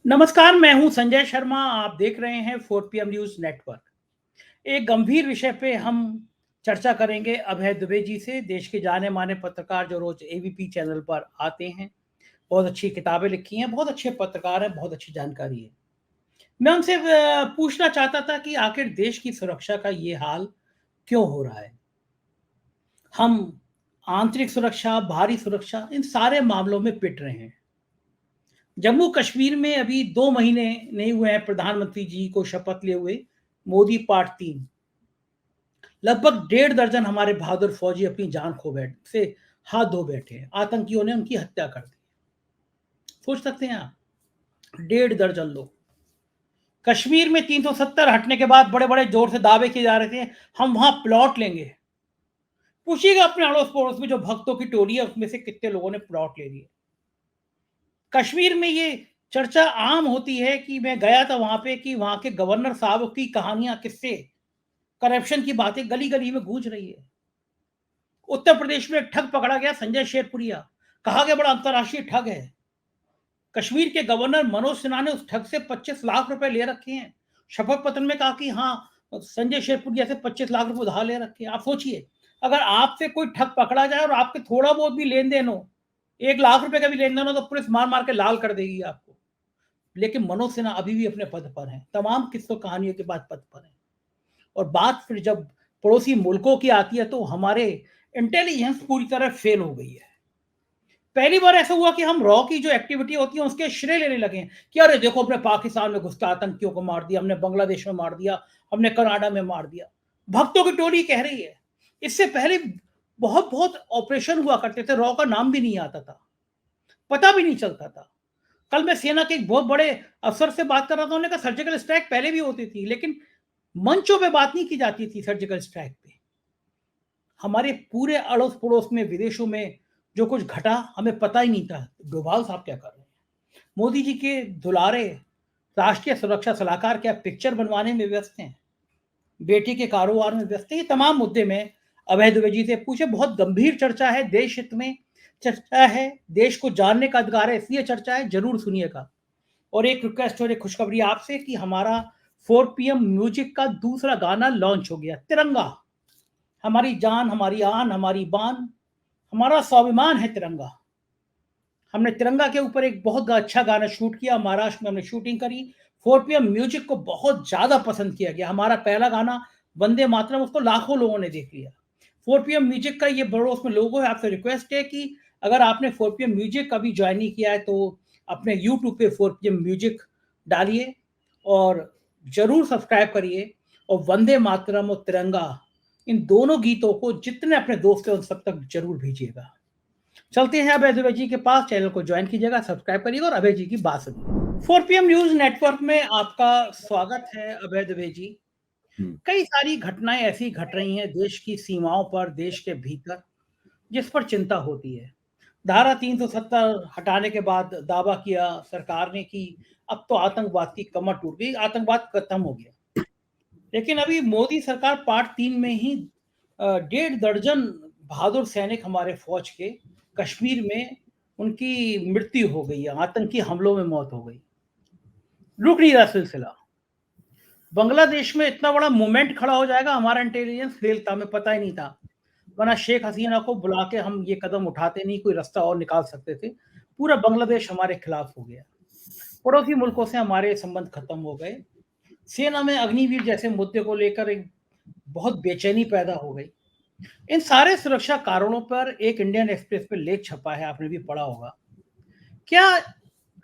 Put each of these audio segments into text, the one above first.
नमस्कार, मैं हूं संजय शर्मा। आप देख रहे हैं 4 PM न्यूज नेटवर्क। एक गंभीर विषय पे हम चर्चा करेंगे अभय दुबे जी से, देश के जाने माने पत्रकार जो रोज एबीपी चैनल पर आते हैं। बहुत अच्छी किताबें लिखी हैं, बहुत अच्छे पत्रकार हैं, बहुत अच्छी जानकारी है। मैं उनसे पूछना चाहता था कि आखिर देश की सुरक्षा का ये हाल क्यों हो रहा है। हम आंतरिक सुरक्षा, बाहरी सुरक्षा, इन सारे मामलों में पिट रहे हैं। जम्मू कश्मीर में अभी 2 महीने नहीं हुए हैं प्रधानमंत्री जी को शपथ लिए हुए। मोदी पार्ट 3, लगभग 1.5 दर्जन हमारे बहादुर फौजी अपनी जान खो बैठे से हाथ धो बैठे हैं। आतंकियों ने उनकी हत्या कर दी। सोच सकते हैं आप, 1.5 दर्जन लोग। कश्मीर में 370 हटने के बाद बड़े बड़े जोर से दावे किए जा रहे थे, हम वहां प्लॉट लेंगे। पूछिएगा अपने अड़ोस पड़ोस में जो भक्तों की टोली है, उसमें से कितने लोगों ने प्लॉट ले लिए। कश्मीर में ये चर्चा आम होती है कि मैं गया था वहां पे, कि वहां के गवर्नर साहब की कहानियां, किस्से, करप्शन की बातें गली गली में गूंज रही है। उत्तर प्रदेश में एक ठग पकड़ा गया, संजय शेरपुरिया, कहा गया बड़ा अंतर्राष्ट्रीय ठग है। कश्मीर के गवर्नर मनोज सिन्हा ने उस ठग से 25 लाख रुपए ले रखे हैं। शपथ पत्र में कहा कि हाँ, संजय शेरपुरिया से 25 लाख रुपए उधार ले रखे हैं। आप सोचिए, अगर आपसे कोई ठग पकड़ा जाए और आपके थोड़ा बहुत भी लेन देन हो, 1 लाख रुपए का भी लेन देन हो, तो पुलिस मार मार के लाल कर देगी आपको। लेकिन मनोज सिन्हा अभी भी अपने पद पर हैं, तमाम किस्सों कहानियों के बाद पद पर हैं। और बात फिर जब पड़ोसी मुल्कों की आती है, तो हमारे इंटेलिजेंस पूरी तरह फेल हो गई है। पहली बार ऐसा हुआ कि हम रॉ की जो एक्टिविटी होती है उसके श्रेय लेने लगे हैं कि अरे देखो, अपने पाकिस्तान में घुसकर आतंकियों को मार दिया, हमने बांग्लादेश में मार दिया, हमने कनाडा में मार दिया। भक्तों की टोली कह रही है। इससे पहले बहुत बहुत ऑपरेशन हुआ करते थे, रॉ का नाम भी नहीं आता था, पता भी नहीं चलता था। कल मैं सेना के एक बहुत बड़े अफसर से बात कर रहा था, उन्होंने कहा सर्जिकल स्ट्राइक पहले भी होती थी, लेकिन मंचों पे बात नहीं की जाती थी सर्जिकल स्ट्राइक पे। हमारे पूरे अड़ोस पड़ोस में, विदेशों में जो कुछ घटा, हमें पता ही नहीं था। डोभाल साहब क्या कर रहे हैं? मोदी जी के दुलारे राष्ट्रीय सुरक्षा सलाहकार क्या पिक्चर बनवाने में व्यस्त हैं? बेटी के कारोबार में व्यस्त हैं? ये तमाम मुद्दे में अभय दुबे जी से पूछे। बहुत गंभीर चर्चा है, देश हित में चर्चा है, देश को जानने का अधिकार है, इसलिए चर्चा है, जरूर सुनिएगा। और एक रिक्वेस्ट और एक खुशखबरी आपसे कि हमारा 4 PM म्यूजिक का दूसरा गाना लॉन्च हो गया, तिरंगा। हमारी जान, हमारी आन, हमारी बान, हमारा स्वाभिमान है तिरंगा। हमने तिरंगा के ऊपर एक बहुत अच्छा गाना शूट किया, महाराष्ट्र में हमने शूटिंग करी। 4 PM म्यूजिक को बहुत ज्यादा पसंद किया गया। हमारा पहला गाना वंदे मातरम, उसको लाखों लोगों ने देख लिया। 4 PM म्यूजिक का ये बड़ोस में लोगों है, आपसे रिक्वेस्ट है कि अगर आपने 4 PM म्यूजिक कभी ज्वाइन नहीं किया है, तो अपने यूट्यूब पे 4 PM म्यूजिक डालिए और जरूर सब्सक्राइब करिए। और वंदे मातरम और तिरंगा, इन दोनों गीतों को जितने अपने दोस्त हैं उन सब तक जरूर भेजिएगा। चलते हैं अभय दुबे जी के पास। चैनल को ज्वाइन कीजिएगा, सब्सक्राइब करिएगा और अभय जी की बात सुनिए। 4 PM न्यूज नेटवर्क में आपका स्वागत है अभय दुबे जी। कई सारी घटनाएं ऐसी घट रही हैं देश की सीमाओं पर, देश के भीतर, जिस पर चिंता होती है। धारा 370 हटाने के बाद दावा किया सरकार ने कि अब तो आतंकवाद की कमर टूट गई, आतंकवाद खत्म हो गया। लेकिन अभी मोदी सरकार पार्ट 3 में ही 1.5 दर्जन बहादुर सैनिक हमारे फौज के कश्मीर में उनकी मृत्यु हो गई है, आतंकी हमलों में मौत हो गई। रुक नहीं रहा सिलसिला। बांग्लादेश में इतना बड़ा मूवमेंट खड़ा हो जाएगा, हमारा इंटेलिजेंस फेल था, हमें पता ही नहीं था। वरना शेख हसीना को बुला के हम ये कदम उठाते नहीं, कोई रास्ता और निकाल सकते थे। पूरा बांग्लादेश हमारे खिलाफ हो गया। पड़ोसी मुल्कों से हमारे संबंध खत्म हो गए। सेना में अग्निवीर जैसे मुद्दे को लेकर एक बहुत बेचैनी पैदा हो गई। इन सारे सुरक्षा कारणों पर एक इंडियन एक्सप्रेस पे लेख छपा है, आपने भी पढ़ा होगा। क्या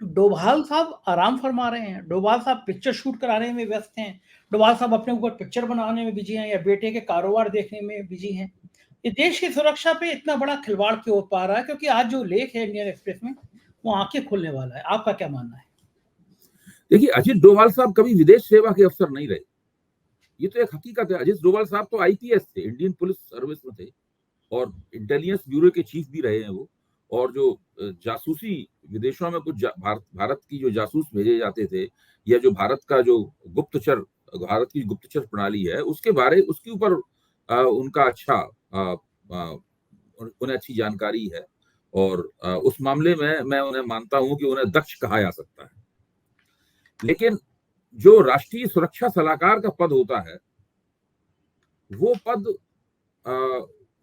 डोभाल साहब आराम फरमा रहे हैं? डोभाल साहब पिक्चर शूट कराने में व्यस्त हैं? डोभाल साहब अपने ऊपर पिक्चर बनाने में बिजी हैं, या बेटे के कारोबार देखने में बिजी हैं? ये देश की सुरक्षा पे इतना बड़ा खिलवाड़ क्यों हो पा रहा है? क्योंकि आज जो लेख है इंडियन एक्सप्रेस में, वो आंखें खोलने वाला है। आपका क्या मानना है? देखिए, अजित डोभाल साहब कभी विदेश सेवा के अफसर नहीं रहे। ये तो एक हकीकत है। अजित डोभाल साहब तो आईपीएस थे, इंडियन पुलिस सर्विस में थे, और इंटेलिजेंस ब्यूरो के चीफ भी रहे हैं वो। और जो जासूसी विदेशों में कुछ भारत की जो जासूस भेजे जाते थे, या जो भारत की गुप्तचर प्रणाली है, उसके ऊपर उनका उन्हें अच्छी जानकारी है। और उस मामले में मैं उन्हें मानता हूं कि उन्हें दक्ष कहा जा सकता है। लेकिन जो राष्ट्रीय सुरक्षा सलाहकार का पद होता है वो पद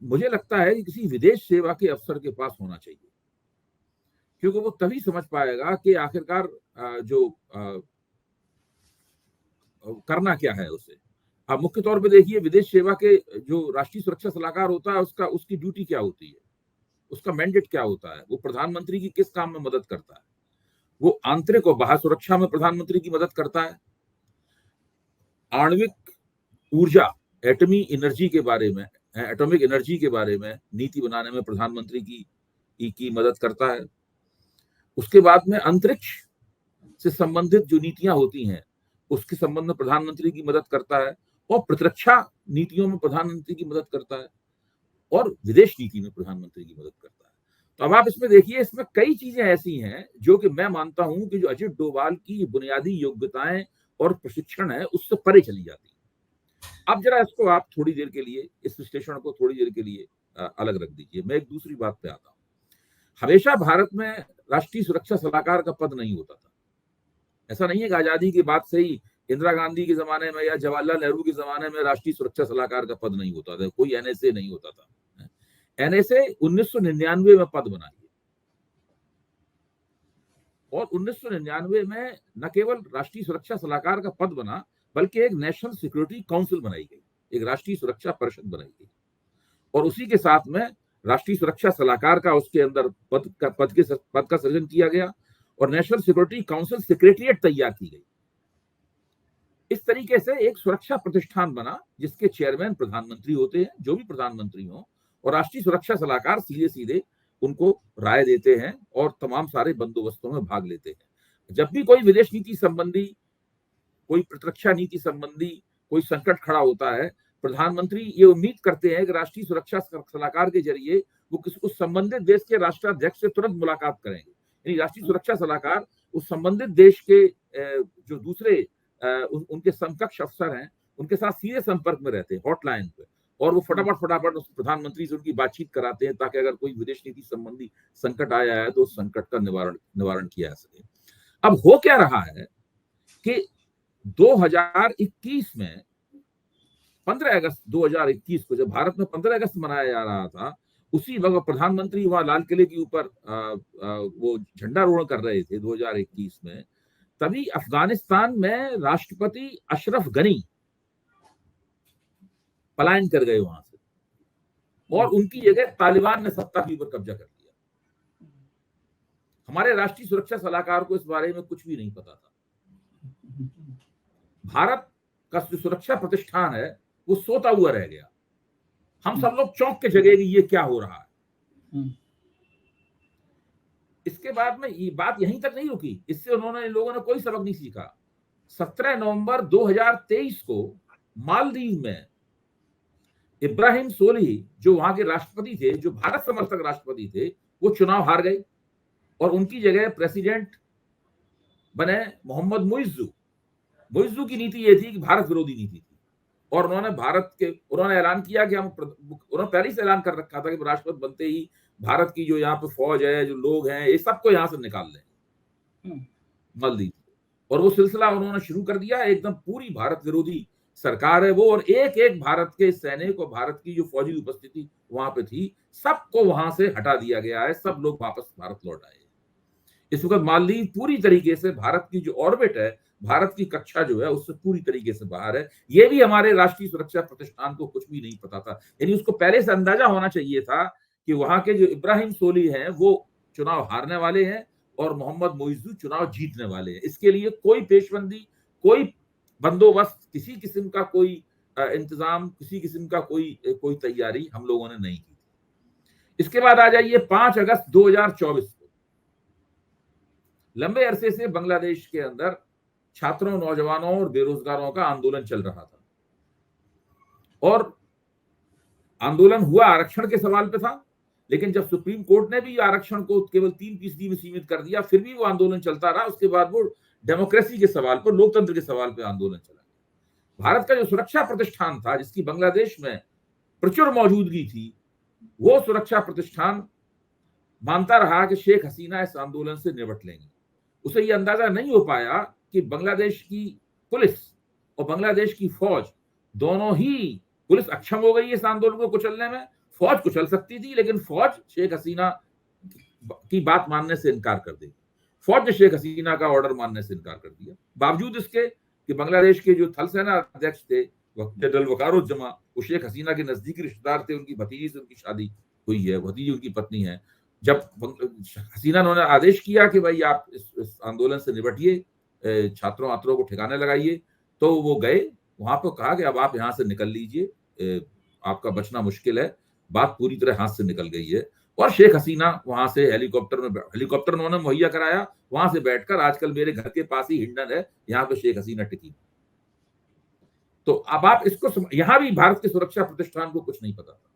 मुझे लगता है कि किसी विदेश सेवा के अफसर के पास होना चाहिए, क्योंकि वो तभी समझ पाएगा कि आखिरकार जो करना क्या है उसे। आप मुख्य तौर पे देखिए, विदेश सेवा के जो राष्ट्रीय सुरक्षा सलाहकार होता है उसकी ड्यूटी क्या होती है, उसका मैंडेट क्या होता है, वो प्रधानमंत्री की किस काम में मदद करता है। वो आंतरिक और बाह्य सुरक्षा में प्रधानमंत्री की मदद करता है, आणविक ऊर्जा एटॉमिक एनर्जी के बारे में नीति बनाने में प्रधानमंत्री की मदद करता है। उसके बाद में अंतरिक्ष से संबंधित जो नीतियां होती हैं उसके संबंध में प्रधानमंत्री की मदद करता है, और प्रतिरक्षा नीतियों में प्रधानमंत्री की मदद करता है, और विदेश नीति में प्रधानमंत्री की मदद करता है। तो अब आप इसमें देखिए, इसमें कई चीजें ऐसी हैं जो कि मैं मानता हूं कि जो अजित डोभाल की बुनियादी योग्यताएं और प्रशिक्षण है उससे परे चली जाती है। अब जरा इसको आप थोड़ी देर के लिए, इस विश्लेषण को थोड़ी देर के लिए अलग रख दीजिए। मैं एक दूसरी बात पे आता हूं। हमेशा भारत में राष्ट्रीय सुरक्षा सलाहकार का पद नहीं होता था। ऐसा नहीं है कि आजादी की बात से ही इंदिरा गांधी के जमाने में या जवाहरलाल नेहरू के जमाने में राष्ट्रीय सुरक्षा सलाहकार का पद नहीं होता था, कोई एनएसए नहीं होता था। एनएसए 1999 में पद बना, और 1999 में न केवल राष्ट्रीय सुरक्षा सलाहकार का पद बना, बल्कि एक नेशनल सिक्योरिटी काउंसिल बनाई गई, एक राष्ट्रीय सुरक्षा परिषद बनाई गई, और उसी के साथ में राष्ट्रीय सुरक्षा सलाहकार का उसके अंदर पद का सृजन किया गया, और नेशनल सिक्योरिटी काउंसिल सेक्रेटरिएट तैयार की गई। इस तरीके से एक सुरक्षा प्रतिष्ठान बना जिसके चेयरमैन प्रधानमंत्री होते हैं, जो भी प्रधानमंत्री हो, और राष्ट्रीय सुरक्षा सलाहकार सीधे सीधे उनको राय देते हैं और तमाम सारे बंदोबस्तों में भाग लेते हैं। जब भी कोई विदेश नीति संबंधी, कोई प्रतिरक्षा नीति संबंधी कोई संकट खड़ा होता है, प्रधानमंत्री ये उम्मीद करते हैं कि राष्ट्रीय सुरक्षा सलाहकार के जरिए वो उस संबंधित देश के राष्ट्राध्यक्ष से तुरंत मुलाकात करेंगे। यानी राष्ट्रीय सुरक्षा सलाहकार उस संबंधित देश के जो दूसरे उनके समकक्ष अफसर हैं उनके साथ सीधे संपर्क में रहते हैं, हॉटलाइन पे, और वो फटाफट उस प्रधानमंत्री से उनकी बातचीत कराते हैं ताकि अगर कोई विदेश नीति संबंधी संकट आया है तो उस संकट का निवारण किया जा सके। अब हो क्या रहा है कि 2021 में 15 अगस्त 2021 को जब भारत में 15 अगस्त मनाया जा रहा था, उसी वक्त प्रधानमंत्री वहां लाल किले के ऊपर वो झंडारोहण कर रहे थे 2021 में, तभी अफगानिस्तान में राष्ट्रपति अशरफ गनी पलायन कर गए वहां से, और उनकी जगह तालिबान ने सत्ता के ऊपर कब्जा कर लिया। हमारे राष्ट्रीय सुरक्षा सलाहकार को इस बारे में कुछ भी नहीं पता था। भारत का जो सुरक्षा प्रतिष्ठान है वो सोता हुआ रह गया। हम सब लोग चौंक के जगह कि ये क्या हो रहा है। इसके बाद में ये बात यहीं तक नहीं रुकी, इससे इन लोगों ने कोई सबक नहीं सीखा। 17 नवंबर 2023 को मालदीव में इब्राहिम सोलिह, जो वहां के राष्ट्रपति थे, जो भारत समर्थक राष्ट्रपति थे, वो चुनाव हार गए और उनकी जगह प्रेसिडेंट बने मोहम्मद मुइज्जू की नीति ये थी कि भारत विरोधी नीति थी, और उन्होंने ऐलान किया कि उन्होंने पहले से ऐलान कर रखा था कि राष्ट्रपति बनते ही भारत की जो यहाँ पे फौज है, जो लोग हैं, ये सबको यहाँ से निकाल लेंगे मालदीव। और वो सिलसिला उन्होंने शुरू कर दिया। एकदम पूरी भारत विरोधी सरकार है वो, और एक एक भारत के सैनिक और भारत की जो फौजी उपस्थिति वहां पे थी, सबको वहां से हटा दिया गया है। सब लोग वापस भारत लौट आए। इस वक्त मालदीव पूरी तरीके से भारत की जो ऑर्बिट है, भारत की कक्षा जो है, उससे पूरी तरीके से बाहर है। ये भी हमारे राष्ट्रीय सुरक्षा प्रतिष्ठान को कुछ भी नहीं पता था। यानी उसको पहले से अंदाजा होना चाहिए था कि वहां के जो इब्राहिम सोलिह हैं वो चुनाव हारने वाले हैं और मोहम्मद मुइज्जू चुनाव जीतने वाले हैं। इसके लिए कोई पेशबंदी, कोई बंदोबस्त, किसी किस्म का कोई इंतजाम, किसी किस्म का कोई तैयारी हम लोगों ने नहीं की। इसके बाद आ जाइए 5 अगस्त 2024 को। लंबे अरसे से बांग्लादेश के अंदर छात्रों, नौजवानों और बेरोजगारों का आंदोलन चल रहा था, और आंदोलन हुआ आरक्षण के सवाल पे था, लेकिन जब सुप्रीम कोर्ट ने भी आरक्षण को केवल 3% में सीमित कर दिया, फिर भी वो आंदोलन चलता रहा। उसके बाद वो डेमोक्रेसी के सवाल पर, लोकतंत्र के सवाल पर आंदोलन चला। भारत का जो सुरक्षा प्रतिष्ठान था, जिसकी बांग्लादेश में प्रचुर मौजूदगी थी, वो सुरक्षा प्रतिष्ठान मानता रहा कि शेख हसीना इस आंदोलन से निपट लेंगे। उसे ये अंदाजा नहीं हो पाया कि बांग्लादेश की पुलिस और बांग्लादेश की फौज दोनों ही, पुलिस अक्षम हो गई है इस आंदोलन को कुचलने में, फौज कुचल सकती थी लेकिन फौज शेख हसीना की बात मानने से इनकार कर देगी। फौज ने शेख हसीना का ऑर्डर मानने से इनकार कर दिया, बावजूद इसके कि बांग्लादेश के जो थल सेना अध्यक्ष थे जनरल वकारुज्जमा, वो शेख हसीना के नजदीकी रिश्तेदार थे, उनकी भतीजी से उनकी शादी हुई है, भतीजी उनकी पत्नी है। जब हसीना उन्होंने आदेश किया कि भाई आप इस आंदोलन से निपटिए, छात्रों वात्रों को ठिकाने लगाइए, तो वो गए वहां पर, कहा कि अब आप यहाँ से निकल लीजिए, आपका बचना मुश्किल है, बात पूरी तरह हाथ से निकल गई है। और शेख हसीना वहां से हेलीकॉप्टर उन्होंने मुहैया कराया, वहां से बैठकर आजकल मेरे घर के पास ही हिंडन है, यहाँ पे शेख हसीना टिकी। तो अब आप इसको, यहां भी भारत के सुरक्षा प्रतिष्ठान को कुछ नहीं पता था,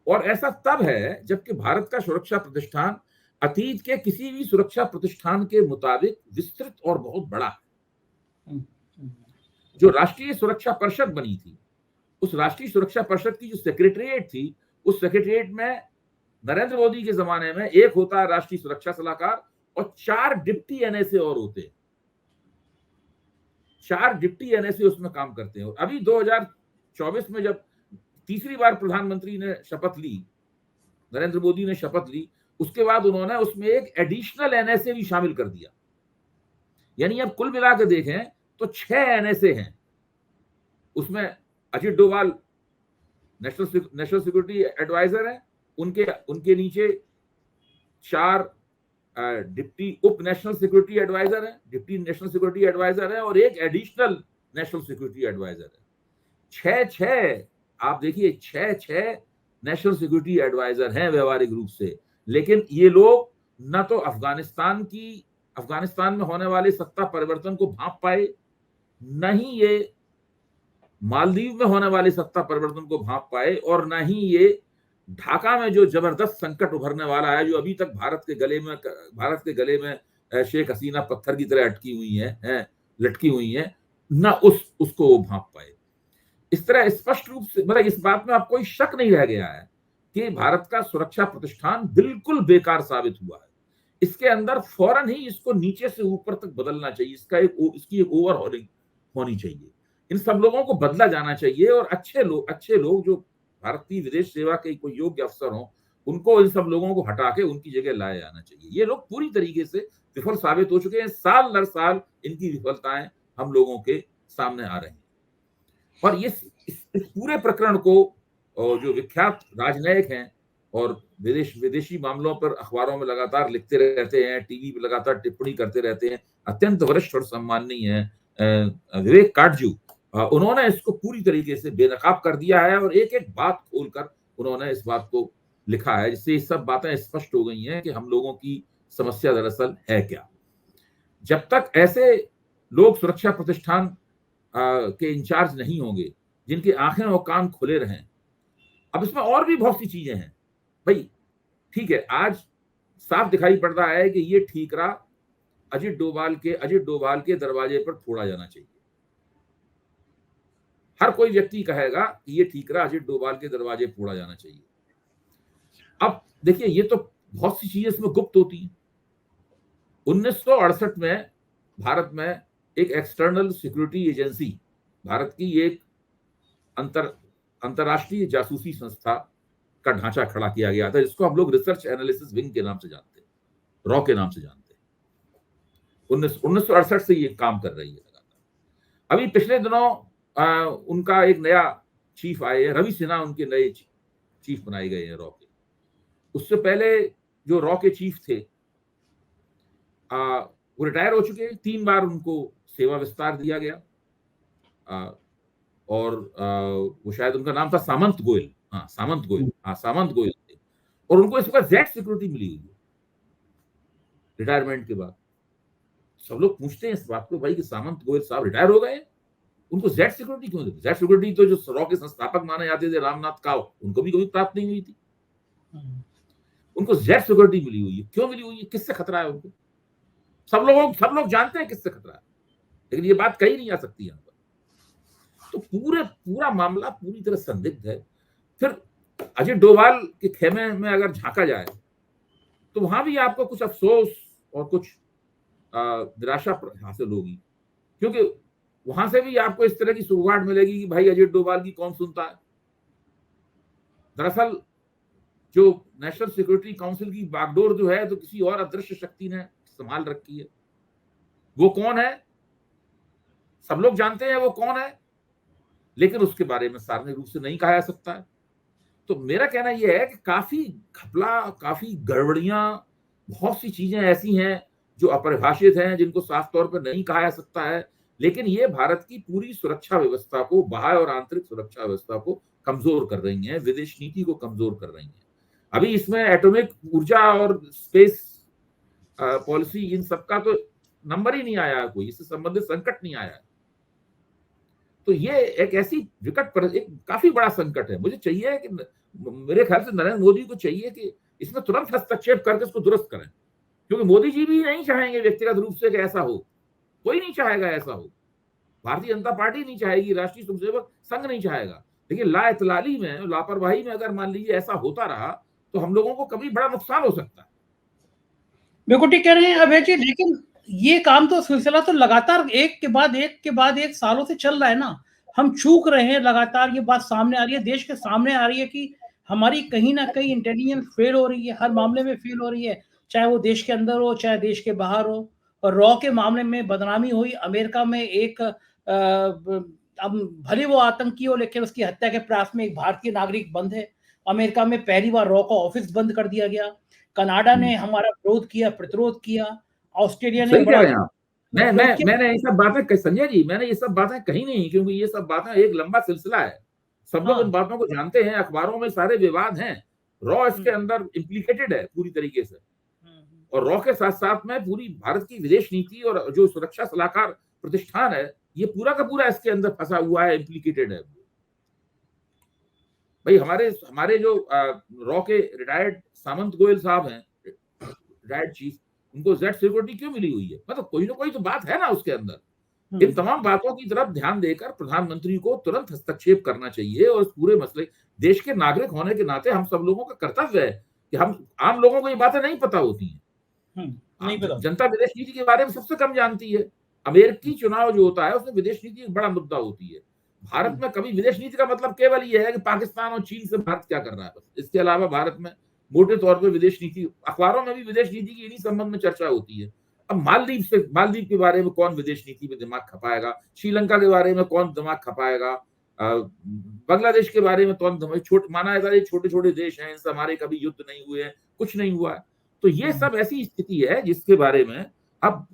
और ऐसा तब है जबकि भारत का सुरक्षा प्रतिष्ठान अतीत के किसी भी सुरक्षा प्रतिष्ठान के मुताबिक विस्तृत और बहुत बड़ा है। जो राष्ट्रीय सुरक्षा परिषद बनी थी, उस राष्ट्रीय सुरक्षा परिषद की जो सेक्रेटरीट थी, उस सेक्रेटरीट में नरेंद्र मोदी के जमाने में एक होता है राष्ट्रीय सुरक्षा सलाहकार और 4 डिप्टी एनएसए और होते हैं, 4 डिप्टी एनएसए उसमें काम करते हैं। और अभी 2024 में जब तीसरी बार प्रधानमंत्री ने शपथ ली, नरेंद्र मोदी ने शपथ ली, उसके बाद उन्होंने उसमें एक एडिशनल एनएसए भी शामिल कर दिया। यानी अब कुल मिलाकर देखें तो 6 एनएसए हैं। उसमें Ajit Doval national security adviser है, उनके नीचे 4 डिप्टी उप नेशनल सिक्योरिटी एडवाइजर है, डिप्टी नेशनल सिक्योरिटी एडवाइजर है, और एक एडिशनल नेशनल सिक्योरिटी एडवाइजर है। 6 आप देखिए, 6 नेशनल सिक्योरिटी एडवाइजर हैं व्यवहारिक रूप से। लेकिन ये लोग न तो अफगानिस्तान में होने वाले सत्ता परिवर्तन को भांप पाए, न ही ये मालदीव में होने वाले सत्ता परिवर्तन को भांप पाए, और न ही ये ढाका में जो जबरदस्त संकट उभरने वाला है, जो अभी तक भारत के गले में शेख हसीना पत्थर की तरह लटकी हुई है, न उसको वो भांप पाए। इस तरह स्पष्ट रूप से, मतलब इस बात में अब कोई शक नहीं रह गया है कि भारत का सुरक्षा प्रतिष्ठान बिल्कुल बेकार साबित हुआ है। इसके अंदर फौरन ही इसको नीचे से ऊपर तक बदलना चाहिए, इसकी एक ओवरहॉलिंग होनी चाहिए, इन सब लोगों को बदला जाना चाहिए, और अच्छे लोग जो भारतीय विदेश सेवा के कोई योग्य अफसर हों, उनको इन सब लोगों को हटा के उनकी जगह लाया जाना चाहिए। ये लोग पूरी तरीके से विफल साबित हो चुके हैं, साल दर साल इनकी विफलताएं हम लोगों के सामने आ रही हैं। और इस पूरे प्रकरण को जो विख्यात राजनयिक हैं और विदेशी मामलों पर अखबारों में लगातार लिखते रहते हैं, टीवी पर लगातार टिप्पणी करते रहते हैं, अत्यंत वरिष्ठ और सम्माननीय है विवेक काटजू, उन्होंने इसको पूरी तरीके से बेनकाब कर दिया है, और एक एक बात खोलकर उन्होंने इस बात को लिखा है, जिससे ये सब बातें स्पष्ट हो गई हैं कि हम लोगों की समस्या दरअसल है क्या। जब तक ऐसे लोग सुरक्षा प्रतिष्ठान के इंचार्ज नहीं होंगे जिनकी आंखें और कान खुले रहें। अब इसमें और भी बहुत सी चीजें हैं भाई, ठीक है, आज साफ दिखाई पड़ता है कि ये ठीकरा अजित डोभाल के दरवाजे पर फोड़ा जाना चाहिए। हर कोई व्यक्ति कहेगा कि ये ठीकरा अजित डोभाल के दरवाजे फोड़ा जाना चाहिए। अब देखिए, ये तो बहुत सी चीजें इसमें गुप्त होती हैं। 1968 में भारत में एक एक्सटर्नल सिक्योरिटी एजेंसी, भारत की एक अंतरराष्ट्रीय जासूसी संस्था का ढांचा खड़ा किया गया था, जिसको हम लोग रिसर्च एनालिसिस विंग के नाम से जानते हैं, रॉ के नाम से जानते हैं। 1968 से ये काम कर रही है लगातार। अभी पिछले दिनों उनका एक नया चीफ आए हैं, रवि सिन्हा उनके नए चीफ बनाए गए हैं रॉ के। उससे पहले जो रॉ के चीफ थे वो रिटायर हो चुके हैं, 3 बार उनको सेवा विस्तार दिया गया, और वो शायद उनका नाम था सामंत गोयल थे, और उनको इस बार जेड सिक्योरिटी मिली हुई है रिटायरमेंट के बाद। सब लोग पूछते हैं इस बात को भाई कि सामंत गोयल साहब रिटायर हो गए, उनको जेड सिक्योरिटी क्यों दी? जेड सिक्योरिटी तो जो रॉ के संस्थापक माने जाते थे रामनाथ काव, उनको भी कभी प्राप्त नहीं हुई थी। उनको जेड सिक्योरिटी मिली हुई है, क्यों मिली हुई है? किससे खतरा है उनको? सब लोग जानते हैं किससे खतरा है, लेकिन ये बात कही नहीं जा सकती यहाँ पर। तो पूरा मामला पूरी तरह संदिग्ध है। फिर अजय डोभाल के खेमे में अगर झांका जाए तो वहां भी आपको कुछ अफसोस और कुछ निराशा हासिल होगी, क्योंकि वहां से भी आपको इस तरह की सुगवाट मिलेगी कि भाई अजय डोभाल की कौन सुनता है। दरअसल जो नेशनल सिक्योरिटी काउंसिल की बागडोर जो है तो किसी और अदृश्य शक्ति ने संभाल रखी है। वो कौन है, सब लोग जानते हैं वो कौन है, लेकिन उसके बारे में सार्वजनिक रूप से नहीं कहा जा सकता है। तो मेरा कहना यह है कि काफी घपला, काफी गड़बड़ियां, बहुत सी चीजें ऐसी हैं जो अपरिभाषित हैं, जिनको साफ तौर पर नहीं कहा जा सकता है, लेकिन ये भारत की पूरी सुरक्षा व्यवस्था को, बाह्य और आंतरिक सुरक्षा व्यवस्था को कमजोर कर रही हैं, विदेश नीति को कमजोर कर रही हैं। अभी इसमें एटॉमिक ऊर्जा और स्पेस पॉलिसी, इन सबका तो नंबर ही नहीं आया, कोई इससे संबंधित संकट नहीं आया। तो ये एक ऐसी एक काफी बड़ा संकट है। मुझे चाहिए कि, मेरे ख्याल से नरेंद्र मोदी को चाहिए कि इसमें तुरंत हस्तक्षेप करके इसको दुरुस्त करें, क्योंकि मोदी जी भी नहीं चाहेंगे व्यक्तिगत रूप से कि ऐसा हो, कोई नहीं चाहेगा ऐसा हो, भारतीय जनता पार्टी नहीं चाहेगी, राष्ट्रीय स्वयंसेवक संघ नहीं चाहेगा। लेकिन लाइतलाली में, लापरवाही में अगर मान लीजिए ऐसा होता रहा तो हम लोगों को कभी बड़ा नुकसान हो सकता है। बिल्कुल ठीक कह रहे हैं अभय जी, लेकिन ये काम तो सिलसिला तो लगातार एक के बाद एक सालों से चल रहा है ना। हम चूक रहे हैं, लगातार ये बात सामने आ रही है, देश के सामने आ रही है कि हमारी कहीं ना कहीं इंटेलिजेंस फेल हो रही है, हर मामले में फेल हो रही है, चाहे वो देश के अंदर हो चाहे देश के बाहर हो। और रॉ के मामले में बदनामी हुई, अमेरिका में एक अब भले वो आतंकी हो लेकिन उसकी हत्या के प्रयास में एक भारतीय नागरिक बंद है। अमेरिका में पहली बार रॉ का ऑफिस बंद कर दिया गया। कनाडा ने हमारा विरोध किया, प्रतिरोध किया। ऑस्ट्रेलिया ने सही कह बड़ा रहे हैं आप। मैंने ये सब बातें, संजय जी, मैंने ये सब बातें कही नहीं, क्योंकि ये सब बातें एक लंबा सिलसिला है, सब लोग इन बातों को जानते हैं, अखबारों में सारे विवाद हैं। रॉ इसके अंदर इम्प्लीकेटेड है पूरी तरीके से, और रॉ के साथ साथ में पूरी भारत की विदेश नीति और जो सुरक्षा सलाहकार प्रतिष्ठान है, ये पूरा का पूरा इसके अंदर फंसा हुआ है, इम्प्लीकेटेड है। भाई हमारे जो रॉ के रिटायर्ड सामंत गोयल साहब हैं, रिटायर्ड चीफ, उनको जेड सिक्योरिटी क्यों मिली हुई है? मतलब कोई ना कोई तो बात है ना उसके अंदर। इन तमाम बातों की तरफ ध्यान देकर प्रधानमंत्री को तुरंत हस्तक्षेप करना चाहिए, और इस पूरे मसले, देश के नागरिक होने के नाते हम सब लोगों का कर्तव्य है कि हम, आम लोगों को ये बातें नहीं पता होती हैं। नहीं पता। जनता विदेश नीति के बारे में सबसे कम जानती है। अमेरिकी चुनाव जो होता है उसमें विदेश नीति एक बड़ा मुद्दा होती है। भारत में कभी विदेश नीति का मतलब केवल ये है कि पाकिस्तान और चीन से भारत क्या कर रहा है, बस। इसके अलावा भारत में मोटे तौर पर विदेश नीति, अखबारों में भी विदेश नीति की इन्हीं संबंध में चर्चा होती है। अब मालदीव के बारे में कौन विदेश नीति में दिमाग खपाएगा, श्रीलंका के बारे में कौन दिमाग खपाएगा, बांग्लादेश के बारे में कौन, माना जाता है छोटे छोटे देश हैं, इनसे हमारे कभी युद्ध नहीं हुए हैं, कुछ नहीं हुआ है। तो ये सब ऐसी स्थिति है जिसके बारे में अब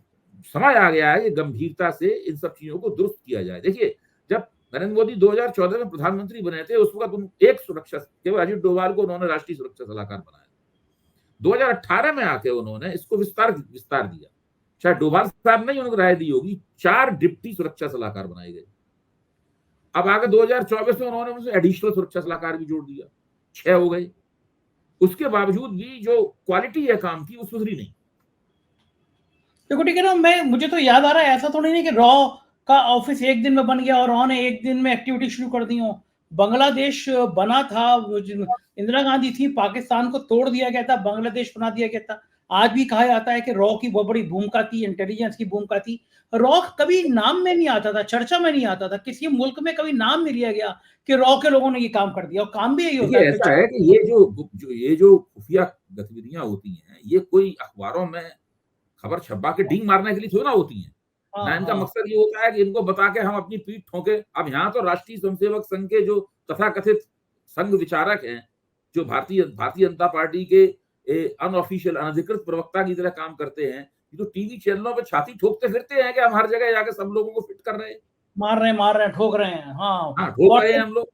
समय आ गया है कि गंभीरता से इन सब चीजों को दुरुस्त किया जाए। देखिए, जब नरेंद्र मोदी 2014 में प्रधानमंत्री बने थे, उस वक्त एक सुरक्षा, केवल अजित डोभाल को उन्होंने राष्ट्रीय सुरक्षा सलाहकार बनाया। 2018 में आके उन्होंने इसको विस्तार दिया। शायद डोभाल साहब ने उनको राय दी होगी, 4 डिप्टी सुरक्षा सलाहकार बनाए गए। अब आगे 2024 में उन्होंने उनसे एडिशनल सुरक्षा सलाहकार भी जोड़ दिया, 6 हो गए। उसके बावजूद भी जो क्वालिटी है काम की, वो सुधरी नहीं। देखो ठीक है ना, मुझे तो याद आ रहा है, ऐसा थोड़ी नहीं कि रॉ का ऑफिस एक दिन में बन गया और रॉ ने एक दिन में एक्टिविटी शुरू कर दी हो। बांग्लादेश बना था, इंदिरा गांधी थी, पाकिस्तान को तोड़ दिया गया था, बांग्लादेश बना दिया गया था। आज भी कहा जाता है कि रॉ की बहुत बड़ी भूमिका थी, इंटेलिजेंस की भूमिका थी। रॉ कभी नाम में नहीं आता था, चर्चा में नहीं आता था, किसी मुल्क में कभी नाम नहीं लिया गया कि रॉ के लोगों ने ये काम कर दिया, और काम भी यही होता है। ऐसा है कि ये जो खुफिया गतिविधियां होती हैं, ये कोई अखबारों में खबर छपा के डींग मारने के लिए थोड़ी ना होती है। ना इनका मकसद ये होता है कि इनको बता के हम अपनी पीठ ठोके। अब यहाँ तो राष्ट्रीय स्वयंसेवक संघ के जो तथाकथित संघ विचारक हैं, जो भारतीय जनता पार्टी के अनऑफिशियल, अनधिकृत प्रवक्ता की तरह काम करते हैं, तो टीवी चैनलों पे छाती ठोकते फिरते हैं कि हम हर जगह जाके सब लोगों को फिट कर रहे हैं, मार रहे हैं, ठोक रहे हैं। हाँ, ठोक रहे हैं हम लोग।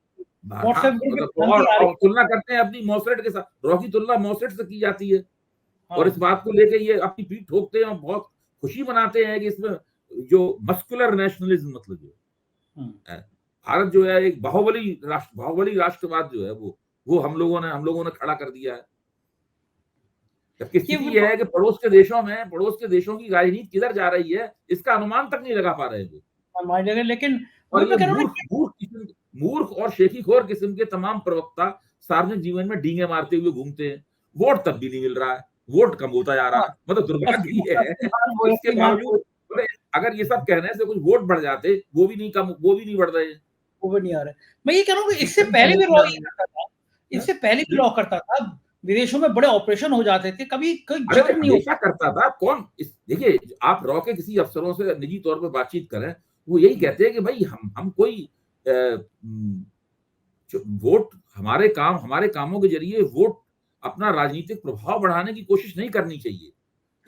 और तुलना करते हैं अपनी मॉसरेट के साथ। रॉ की तुलना मॉसरेट से की जाती है, और इस बात को लेकर ये अपनी पीठ ठोकते हैं और बहुत खुशी मनाते हैं कि इसमें जो मस्कुलर नेशनलिज्म, मतलब जो भारत जो है एक बाहुबली राष्ट्रवाद जो है, वो हम लोगों ने खड़ा कर दिया है। जबकि स्थिति यह है कि पड़ोस के देशों की राजनीति किधर जा रही है, इसका अनुमान तक नहीं लगा पा रहे हैं। लेकिन मूर्ख और शेखीखोर किस्म के तमाम प्रवक्ता सार्वजनिक जीवन में डींगे मारते हुए घूमते हैं, वोट तब भी नहीं मिल रहा है। वोट कम होता जा रहा है। मतलब दुर्भाग्य ये है, इसके बावजूद अगर ये सब कहने से कुछ वोट बढ़ जाते, वो भी नहीं बढ़ रहे हैं। वो भी नहीं आ रहा है। मैं ये कह रहा हूँ कि इससे पहले भी लॉ ये करता था, इससे पहले भी लॉ करता था, विदेशों में बड़े ऑपरेशन हो जाते थे, कभी कोई जिक्र नहीं हमेशा करता था। कौन देखिए, आप रॉ के किसी अफसरों से निजी तौर पर बातचीत करें, वो यही कहते हैं कि भाई हम कोई वोट, हमारे कामों के जरिए वोट अपना राजनीतिक प्रभाव बढ़ाने की कोशिश नहीं करनी चाहिए।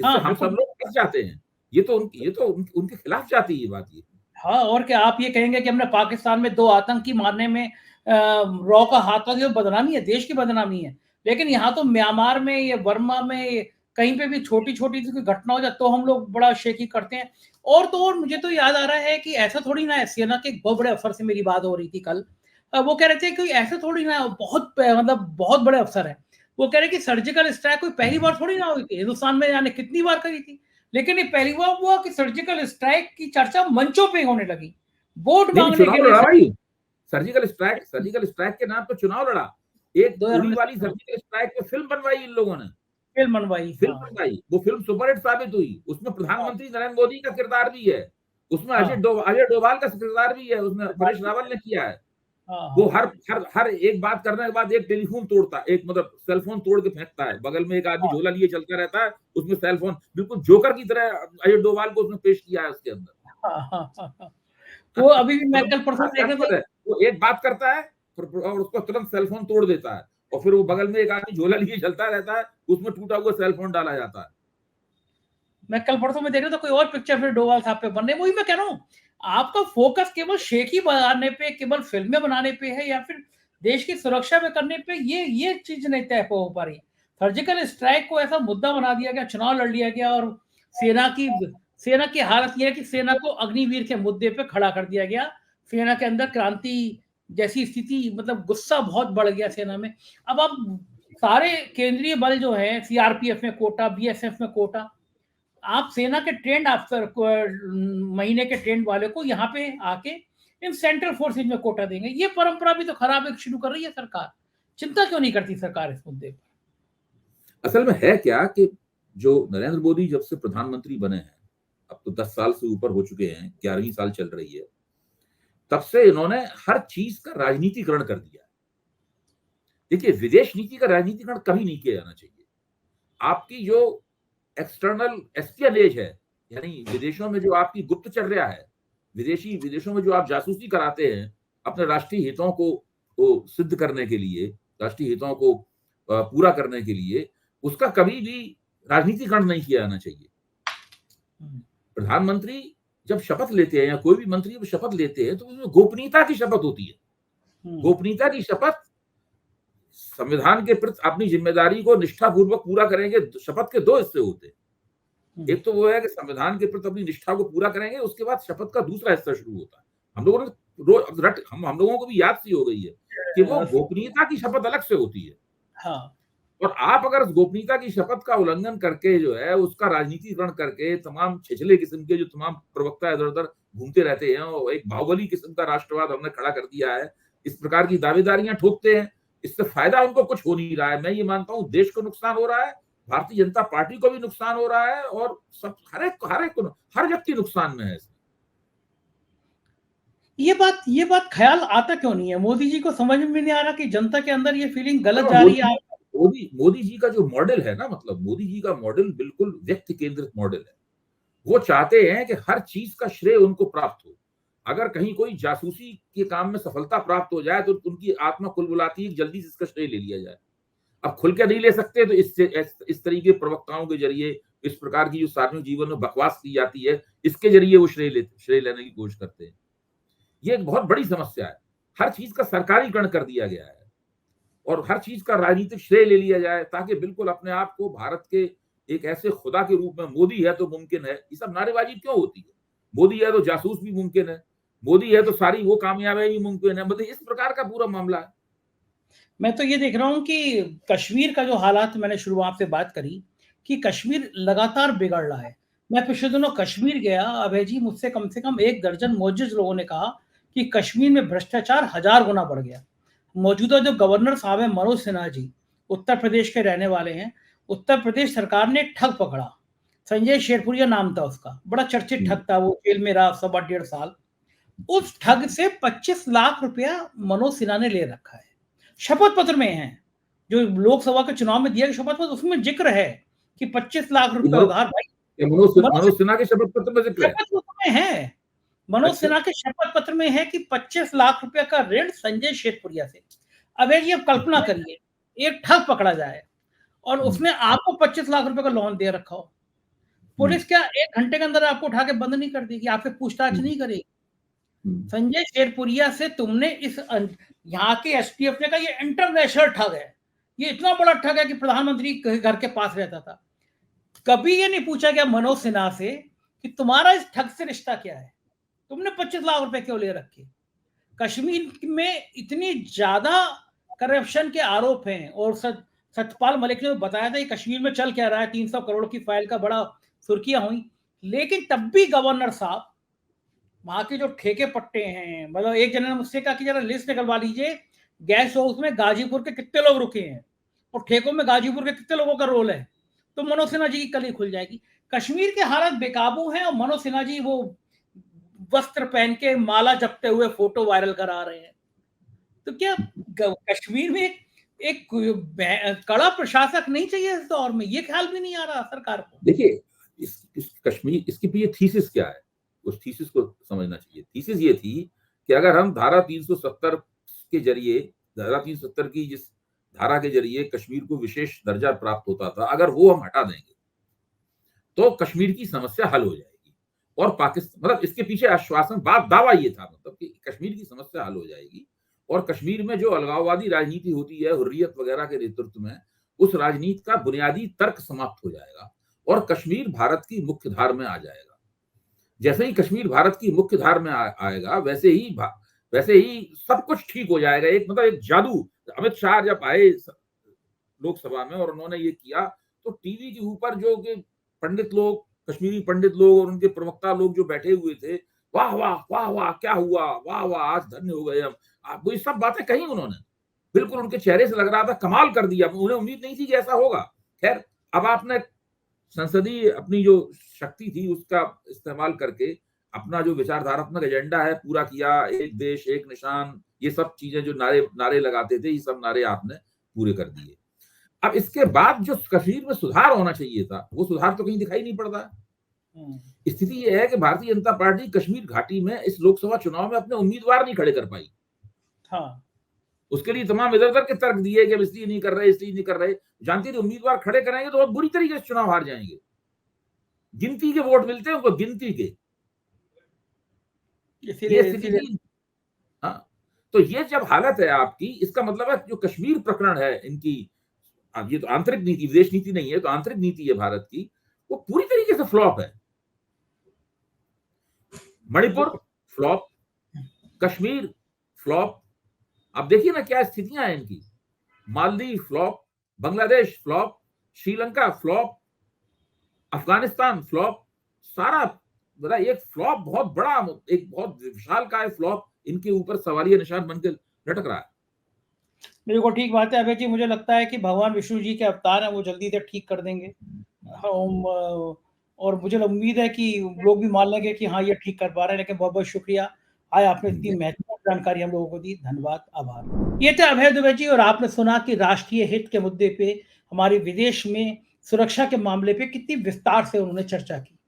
इससे हम सब लोग फंस जाते हैं। ये तो उनके खिलाफ जाती है ये बात। ये हाँ, और क्या आप ये कहेंगे कि हमने पाकिस्तान में 2 आतंकी मारने में रॉ का हाथ था, जो बदनामी है, देश की बदनामी है। लेकिन यहाँ तो म्यांमार में, ये बर्मा में, कहीं पे भी छोटी-छोटी सी कोई घटना हो जाए तो हम लोग बड़ा शेखी करते हैं। और तो और मुझे तो याद आ रहा है कि ऐसा थोड़ी ना है, सेना के एक बहुत बड़े अफसर से मेरी बात हो रही थी कल। वो कह रहे थे कि ऐसा थोड़ी ना है, बहुत बड़े अफसर हैं। वो कह रहे हैं कि सर्जिकल स्ट्राइक कोई पहली बार थोड़ी ना हुई थी, हिंदुस्तान में जाने कितनी बार करी थी। लेकिन ये पहली बार हुआ कि सर्जिकल स्ट्राइक की चर्चा मंचों पे होने लगी, वोट मांगने के लिए। भाई, सर्जिकल स्ट्राइक के नाम पर चुनाव लड़ा। एक उड़ी वाली सर्जिकल स्ट्राइक पे फिल्म बनवाई इन लोगों ने, फिल्म बनवाई। वो फिल्म सुपरहिट साबित हुई। उसमें प्रधानमंत्री नरेंद्र मोदी का किरदार भी है, उसमें अजय डोभाल का किरदार भी है, उसमें परेश रावल ने किया है। वो हर एक बात करने के बाद एक टेलीफोन तोड़ता, एक मतलब सेल फोन तोड़ के फेंकता है। बगल में एक आदमी झोला लिए चलता रहता है, उसमें सेल फोन, बिल्कुल जोकर की तरह अजय डोभाल को उसने पेश किया है उसके अंदर। वो अभी भी मैं कल परसों देख रहा था, वो एक बात करता है और उसको तुरंत सेल फोन तोड़ देता है, और फिर वो बगल में एक आदमी झोला लिए चलता रहता है, उसमें टूटा हुआ सेल फोन डाला जाता है। मैं कल परसों में देख रहा था, कोई और पिक्चर फिर डोभाल साहब पे बनने। वही मैं कह रहा हूँ, आपका फोकस केवल शेखी बनाने पे, केवल फिल्में बनाने पे है, या फिर देश की सुरक्षा में करने पे, ये चीज नहीं तय हो पा रही। सर्जिकल स्ट्राइक को ऐसा मुद्दा बना दिया गया, चुनाव लड़ लिया गया, और सेना की हालत यह है कि सेना को अग्निवीर के मुद्दे पे खड़ा कर दिया गया। सेना के अंदर क्रांति जैसी स्थिति, मतलब गुस्सा बहुत बढ़ गया सेना में। अब आप सारे केंद्रीय बल जो है, सीआरपीएफ में कोटा, बीएसएफ में कोटा, आप सेना के ट्रेंड अफसर को, महीने के ट्रेंड वाले को यहाँ पे आके इन सेंट्रल फोर्सेज में कोटा देंगे। ये परंपरा भी तो खराब शुरू कर रही है सरकार। चिंता क्यों नहीं करती सरकार इस मुद्दे पर? असल में है क्या कि जो नरेंद्र मोदी जब से प्रधानमंत्री बने हैं, अब तो 10 साल से ऊपर हो चुके हैं, 11वीं साल चल रही है, तब से इन्होंने हर चीज का राजनीतिकरण कर दिया। देखिए, विदेश नीति का राजनीतिकरण कभी नहीं किया जाना चाहिए। आपकी जो एक्सटर्नल एस्पियनेज है, यानी विदेशों में जो आपकी गुप्तचर्या है, विदेशों में जो आप जासूसी कराते हैं अपने राष्ट्रीय हितों को सिद्ध करने के लिए, राष्ट्रीय हितों को पूरा करने के लिए, उसका कभी भी राजनीतिकरण नहीं किया जाना चाहिए। प्रधानमंत्री जब शपथ लेते हैं या कोई भी मंत्री जब शपथ लेते हैं तो उसमें गोपनीयता की शपथ होती है। गोपनीयता की शपथ, संविधान के प्रति अपनी जिम्मेदारी को निष्ठापूर्वक पूरा करेंगे। शपथ के 2 हिस्से होते हैं। एक तो वो है कि संविधान के प्रति अपनी निष्ठा को पूरा करेंगे, उसके बाद शपथ का दूसरा हिस्सा शुरू होता है। हम लोगों को भी याद सी हो गई है कि वो गोपनीयता की शपथ अलग से होती है। हाँ। और आप अगर गोपनीयता की शपथ का उल्लंघन करके जो है उसका राजनीतिकरण करके तमाम छिछले किस्म के जो तमाम प्रवक्ता इधर उधर घूमते रहते हैं और एक बाहुबली किस्म का राष्ट्रवाद हमने खड़ा कर दिया है, इस प्रकार की दावेदारियां ठोकते हैं, इससे फायदा उनको कुछ हो नहीं रहा है। मैं ये मानता हूं देश को नुकसान हो रहा है, भारतीय जनता पार्टी को भी नुकसान हो रहा है, और सब हर व्यक्ति नुकसान में है। ये बात ख्याल आता क्यों नहीं है? मोदी जी को समझ में नहीं आ रहा कि जनता के अंदर ये फीलिंग गलत जा रही है। मोदी जी का जो मॉडल है ना, मतलब मोदी जी का मॉडल बिल्कुल व्यक्ति केंद्रित मॉडल है। वो चाहते हैं कि हर चीज का श्रेय उनको प्राप्त हो। अगर कहीं कोई जासूसी के काम में सफलता प्राप्त हो जाए तो उनकी आत्मा कुलबुलाती है, जल्दी से इसका श्रेय ले लिया जाए। अब खुल के नहीं ले सकते तो इस तरीके प्रवक्ताओं के जरिए, इस प्रकार की जो सार्वजनिक जीवन में बकवास की जाती है, इसके जरिए वो श्रेय लेने की कोशिश करते हैं। ये एक बहुत बड़ी समस्या है। हर चीज का सरकारीकरण कर दिया गया है और हर चीज का राजनीतिक श्रेय ले लिया जाए, ताकि बिल्कुल अपने आप को भारत के एक ऐसे खुदा के रूप में, मोदी है तो मुमकिन है, ये सब नारेबाजी क्यों होती है? मोदी है तो जासूस भी मुमकिन है, मोदी है तो सारी वो कामयाबी भी मुमकिन है, मतलब इस प्रकार का पूरा मामला है। मैं तो ये देख रहा हूँ कि कश्मीर का जो हालात, मैंने शुरुआत से बात करी कि कश्मीर लगातार बिगड़ रहा है। मैं पिछले दिनों कश्मीर गया, अभय जी, मुझसे कम से कम 1 दर्जन मौजूद लोगों ने कहा कि कश्मीर में भ्रष्टाचार 1000 गुना बढ़ गया। मौजूदा जो गवर्नर साहब हैं, मनोज सिन्हा जी, उत्तर प्रदेश के रहने वाले हैं, उत्तर प्रदेश सरकार ने ठग पकड़ा। संजय शेरपुरिया नाम था उसका, बड़ा चर्चित ठग था, वो जेल में रहा 1.5 साल। उस ठग से 25 लाख रुपया मनोज सिन्हा ने ले रखा है। शपथ पत्र में है, जो लोकसभा के चुनाव में दिया गया शपथ पत्र, उसमें जिक्र है कि 25 लाख रुपए उधार भाई मनोज सिन्हा के शपथ पत्र में जिक्र है। शपथ पत्र में है, मनोज सिन्हा के शपथ पत्र में है कि 25 लाख रुपए का ऋण संजय शेरपुरिया से। अब ये अब कल्पना करिए, एक ठग पकड़ा जाए और उसने आपको 25 लाख रुपए का लोन दे रखा हो, पुलिस क्या 1 घंटे के अंदर आपको उठा के बंद नहीं कर देगी, आपसे पूछताछ नहीं करेगी? संजय शेरपुरिया से तुमने इस यहाँ के एसटीएफ ने कहा ये इंटरनेशनल ठग है, ये इतना बड़ा ठग है कि प्रधानमंत्री के घर के पास रहता था। कभी ये नहीं पूछा गया मनोज सिन्हा से कि तुम्हारा इस ठग से रिश्ता क्या है, तुमने 25 लाख रुपए क्यों ले रखे? कश्मीर में इतनी ज्यादा करप्शन के आरोप हैं और सत्यपाल मलिक ने बताया था कि कश्मीर में चल क्या रहा है, 300 करोड़ की फाइल का बड़ा सुर्खियां हुई, लेकिन तब भी गवर्नर साहब वहां के जो ठेके पट्टे हैं, मतलब एक जने ने मुझसे कहा कि जरा लिस्ट निकलवा लीजिए गैस हाउस में गाजीपुर के कितने लोग रुके हैं और ठेकों में गाजीपुर के कितने लोगों का रोल है, तो मनोज सिन्हा जी की कली खुल जाएगी। कश्मीर के हालात बेकाबू हैं और मनोज सिन्हा जी वो वस्त्र पहन के माला जपते हुए फोटो वायरल करा रहे हैं। तो क्या कश्मीर में एक कड़ा प्रशासक नहीं चाहिए इस दौर में? ये ख्याल भी नहीं आ रहा सरकार को। देखिए इस कश्मीर, इसकी पीछे थीसिस क्या है, उस थीसिस को समझना चाहिए। थीसिस ये थी कि अगर हम धारा 370 के जरिए, धारा 370 की जिस धारा के जरिए कश्मीर को विशेष दर्जा प्राप्त होता था, अगर वो हम हटा देंगे तो कश्मीर की समस्या हल हो जाएगी। और पाकिस्तान, मतलब इसके पीछे आश्वासन, दावा ये था मतलब कि कश्मीर की समस्या हल हो जाएगी और कश्मीर में जो अलगाववादी राजनीति होती है हुर्रियत वगैरह के नेतृत्व में, उस राजनीति का बुनियादी तर्क समाप्त हो जाएगा और कश्मीर भारत की मुख्य धार में आ जाएगा। जैसे ही कश्मीर भारत की मुख्य धार में आएगा वैसे ही सब कुछ ठीक हो जाएगा। एक मतलब एक जादू। अमित शाह जब आए लोकसभा में और उन्होंने ये किया तो टीवी के ऊपर जो कि पंडित लोग, कश्मीरी पंडित लोग और उनके प्रवक्ता लोग जो बैठे हुए थे, वाह वाह वाह वाह क्या हुआ, वाह वाह आज धन्य हो गए हम, वो ये सब बातें कही उन्होंने। बिल्कुल उनके चेहरे से लग रहा था कमाल कर दिया, उन्हें उम्मीद नहीं थी कि ऐसा होगा। खैर, अब आपने संसदीय अपनी जो शक्ति थी उसका इस्तेमाल करके अपना जो विचारधारात्मक एजेंडा है पूरा किया। एक देश एक निशान, ये सब चीजें जो नारे लगाते थे, ये सब नारे आपने पूरे कर दिए। अब इसके बाद जो कश्मीर में सुधार होना चाहिए था, वो सुधार तो कहीं दिखाई नहीं पड़ता। स्थिति ये है कि भारतीय जनता पार्टी कश्मीर घाटी में इस लोकसभा चुनाव में अपने उम्मीदवार नहीं खड़े कर पाई। हाँ, उसके लिए तमाम इधर उधर के तर्क दिए कि अब इसलिए नहीं कर रहे, इसलिए नहीं कर रहे। जानती थी उम्मीदवार खड़े करेंगे तो बहुत बुरी तरीके से चुनाव हार जाएंगे। गिनती के वोट मिलते हैं उनको, गिनती के। ये स्थिति थी। हाँ, तो ये जब हालत है आपकी, इसका मतलब है जो कश्मीर प्रकरण है इनकी, ये तो आंतरिक नीति, विदेश नीति नहीं है, तो आंतरिक नीति है भारत की, वो पूरी तरीके से फ्लॉप है। Manipur flop, Kashmir flop. अब देखिए ना क्या स्थितियां हैं इनकी। Maldives flop, Bangladesh flop, Sri Lanka flop, Afghanistan flop. सारा बड़ा एक फ्लॉप, बहुत बड़ा, एक बहुत विशालकाय फ्लॉप इनके ऊपर सवालिया निशान बनकर लटक रहा है। बिल्कुल ठीक बात है अभय जी। मुझे लगता है कि भगवान विष्णु जी के अवतार हैं, वो जल्दी से ठीक कर देंगे। और मुझे उम्मीद है कि लोग भी मान लेंगे कि हाँ ये ठीक कर पा रहे हैं। लेकिन बहुत बहुत शुक्रिया, आज आपने इतनी महत्वपूर्ण जानकारी हम लोगों को दी। धन्यवाद, आभार। ये थे अभय दुबे जी और आपने सुना कि राष्ट्रीय हित के मुद्दे पे, हमारे विदेश में सुरक्षा के मामले पे कितनी विस्तार से उन्होंने चर्चा की।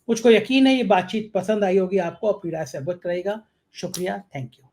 मुझको यकीन है ये बातचीत पसंद आई होगी आपको, अपनी राय से अवगत रहेगा। शुक्रिया, थैंक यू।